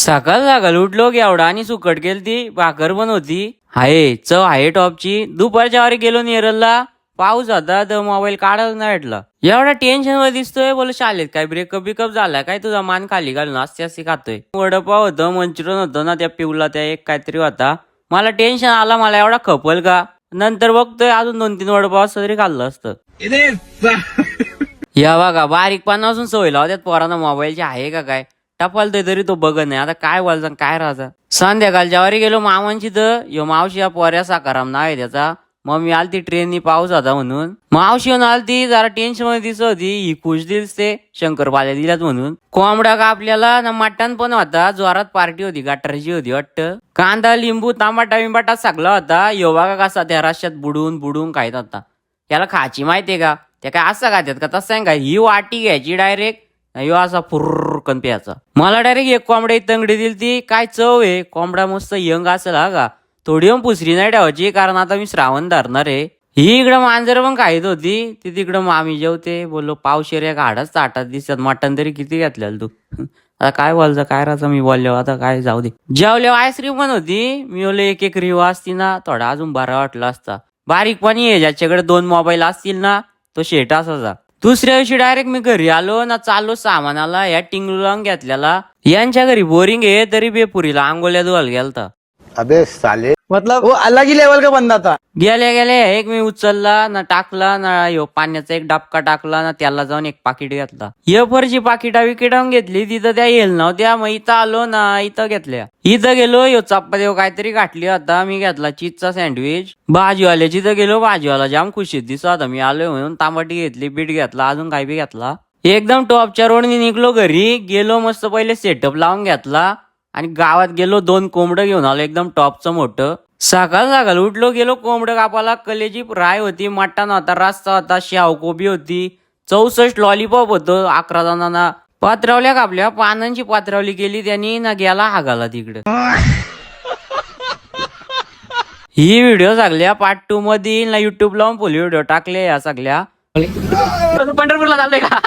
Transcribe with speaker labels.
Speaker 1: सकाळ सकाळ उठलो की एवढा आणि सुकट गेलती भाकर पण होती. हाय चव आहे टॉपची. दुपारच्या वारी गेलो नेरलला, पाऊस होता तर मोबाईल काढायला नाही भेटला. एवढा टेन्शन मध्ये दिसतोय. बोल शाळेत काय ब्रेकअप बिकअप झाला काय, तुझा मान खाली घालून असते असे खातोय. वडपाव होतं, मंचुरियन होतं ना त्या पिवला, त्या एक काहीतरी होता. मला टेन्शन आला, मला एवढा खपल का. नंतर बघतोय अजून 2-3 वडपाव असं तरी खाल्लं असतं. या बघा बारीकपणापासून सवय लावत्यात पोरांना मोबाईलची, आहे का काय. टपालतोय तरी तो बघत नाही. आता काय बोलता काय राहायचा. संध्याकाळच्या वारी गेलो मामांची, तर यो मावशी या पोऱ्या साकाराम नाव आहे त्याचा. मम्मी आलती ट्रेननी, पाऊस होता म्हणून. मावशी येऊन आलती, जरा टेन्शन मध्ये दिसत होती. ही खुश दिसते शंकरपाल्या दिल्यात म्हणून. कोंबडा का आपल्याला ना मटण पण होता. जोरात पार्टी होती, गटाराची होती वाटतं. कांदा लिंबू तांबाटा बिंबाटा सगळा होता. यो बघा कसा त्या रश्यात बुडून बुडून खायत होता. त्याला खाची माहितीये का, त्या काय असं खात्यात का तसं काय. ही वाटी घ्यायची डायरेक्ट, यो असा फुर्रकन प्यायचा. मला डायरेक्ट एक कोंबड्या तंगडी दिली ती. काय चव आहे. कोंबडा मस्त यंग असेल हा का. थोडी पण पुसरी नाही ठेवायची, कारण आता मी श्रावण धरणार आहे. ही इकडं मांजर पण खायत होती. ती तिकडं मामी जेवते. बोललो पावशेर गाडच ताटात दिसत. मटण तरी किती घेतलेलं तू. आता काय बोलचं काय राहायचं. मी बोललो आता काय जाऊ दे. जेवल्यावर आईस्क्रीम पण होती. मी बोललो एक रिव असती ना थोडा अजून बरा वाटला असता. बारीकपणी आहे ज्याच्याकडे 2 मोबाईल असतील ना, तो शेट असायचा. दुसऱ्या दिवशी डायरेक्ट मी घरी आलो ना, चाललो सामानाला. या टिंगलून घेतलेला. यांच्या घरी बोरिंग आहे, तरी बेपुरीला आंघोळ्या धुवायला गेलता.
Speaker 2: अबे साले,
Speaker 3: मतलब वो अलग ही लेवल का बंदा था.
Speaker 1: गेल्या गेल्या एक मी उचलला ना, टाकला ना, यो पाण्याचा एक डाबका टाकला ना, त्याला जाऊन एक पाकिट घेतला. फरची पाकिटा विकिटावून घेतली. तिथं त्या येल नव्हत्या. मग इथं आलो ना, इथं घेतल्या. इथं गेलो, यो चपाती काहीतरी गाठली होता. मी घेतला चीजचा सँडविच. भाजीवाल्याची इथं गेलो, भाजीवाला जाम खुशीत दिसत होता मी आलोय म्हणून. तांबटी घेतली, बीट घेतला, अजून काही बी घेतला. एकदम टॉपच्या रोडनी निघलो घरी. गेलो मस्त पहिले सेटअप लावून घेतला आणि गावात गेलो 2 कोंबडं घेऊन आलो, एकदम टॉपचं मोठं. सकाळ सकाळ उठलो, गेलो कोंबडं कापाला. कलेजी फ्राय होती, मटण होता, रस्सा होता, शेवकोबी होती, 64 लॉलीपॉप होतं 11 जणांना. पात्रावल्या कापल्या, पानांची पात्रावली केली त्यांनी ना, गेला हागाला तिकडे. ही व्हिडिओ सगळ्या पार्ट 2 मध्ये ना युट्यूब लावून फुल व्हिडिओ टाकले या सगळ्या. पंढरपूरला चाललोय का.